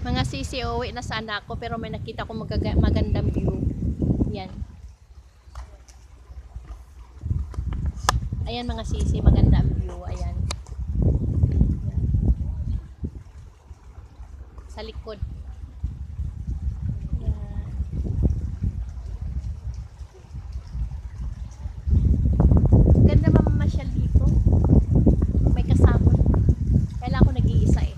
Mga sisi, uwi na sana ako pero may nakita ko magandang view. Yan. Ayan mga sisi, maganda ang view. Ayan. Sa likod. Ayan. Ganda mamamasyal dito. May kasama. Kailangan ko nag-iisa eh.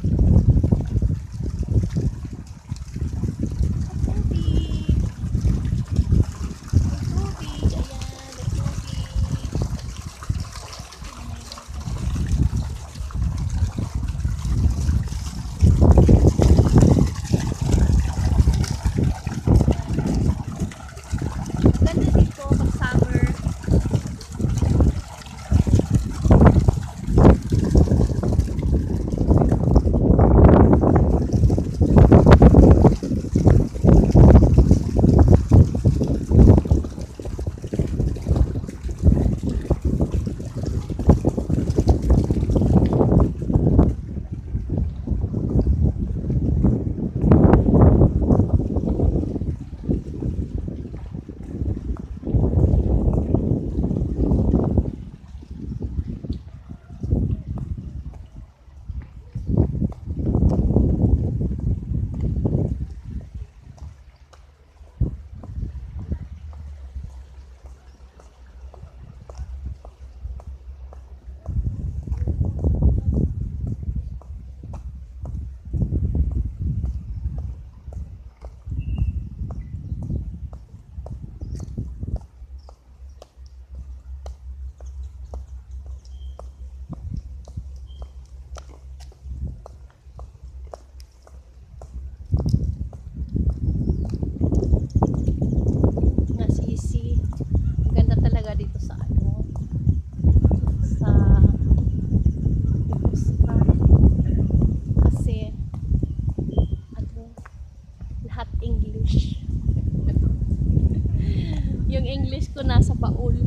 Yung English ko nasa baul,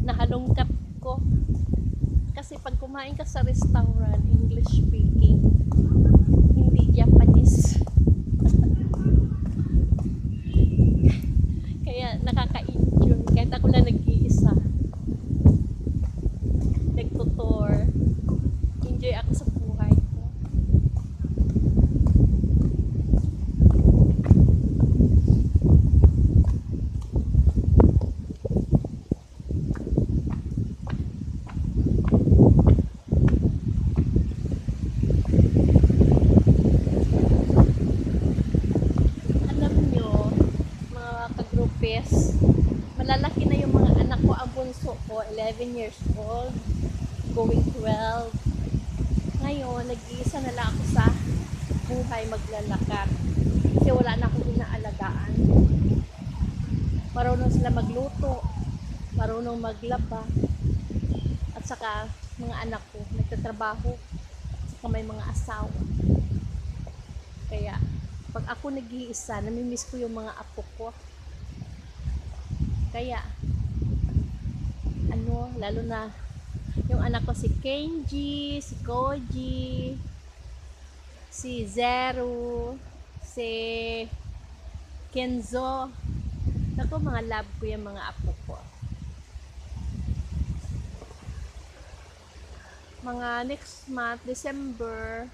nahalungkat ko kasi pag kumain ka sa restaurant, English speaking, hindi Japanese. Kaya nakaka-enjoy kahit ako na nag-iisa, nagtutor, enjoy ako sa buhay ko. Malalaki na yung mga anak ko. Ang bunso ko 11 years old, going 12. Ngayon nag-iisa na lang ako sa buhay, maglalakad kasi wala na akong inaalagaan. Marunong sila magluto, marunong maglaba, at saka mga anak ko nagtatrabaho, at saka may mga asawa. Kaya pag ako nag-iisa, namimiss ko yung mga apo ko. Kaya, lalo na yung anak ko si Kenji, si Koji, si Zero, si Kenzo. Naku, mga love ko yung mga apo ko. Mga next month, December,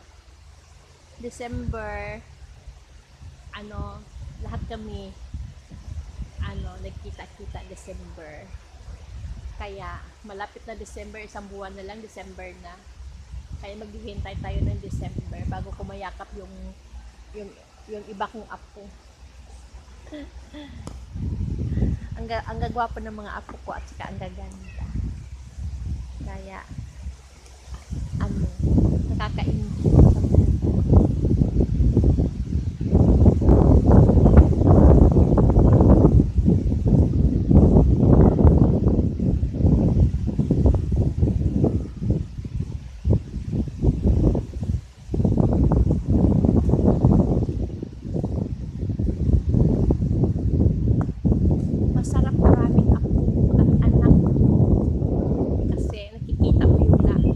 lahat kami nagkita-kita December. Kaya malapit na December, isang buwan na lang, December na. Kaya maghihintay tayo ng December bago kumayakap yung iba kong apo. ang gagwapo ng mga apo ko at saka ang gaganda. Kaya nakaka-enjoy. Masarap maraming apo at anak kasi nakikita mo yung lahat.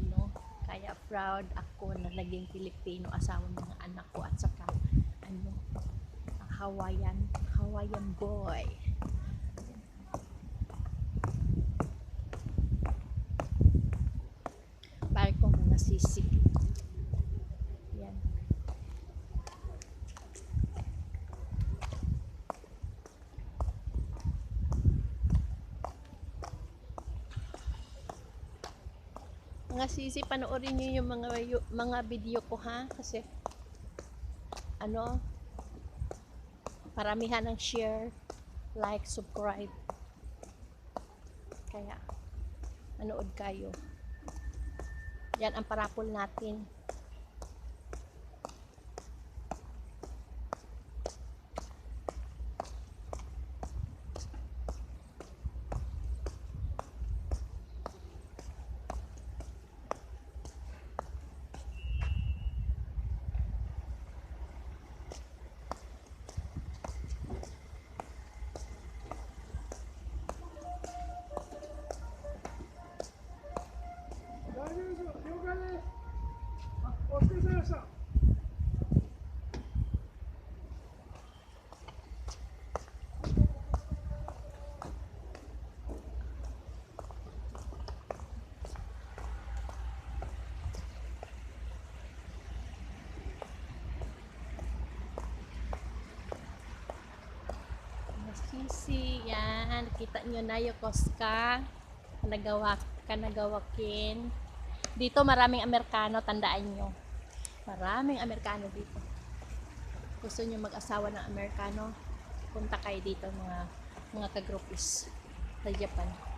Pilipino. Kaya proud ako na naging Pilipino, asawa ng mga anak ko, at saka ang Hawaiian boy. Para kong mga sisig. Yan. Mga sisi, panoorin niyo yung mga video ko ha, kasi paramihan ng share, like, subscribe. Kaya manood kayo. Yan ang parapol natin. Sisi, yan. Kita nyo na Yokosuka. Kanagawakin. Dito maraming Amerikano, tandaan nyo. Maraming Amerikano dito. Gusto nyo mag-asawa ng Amerikano, punta kayo dito mga kagrupis sa Japan.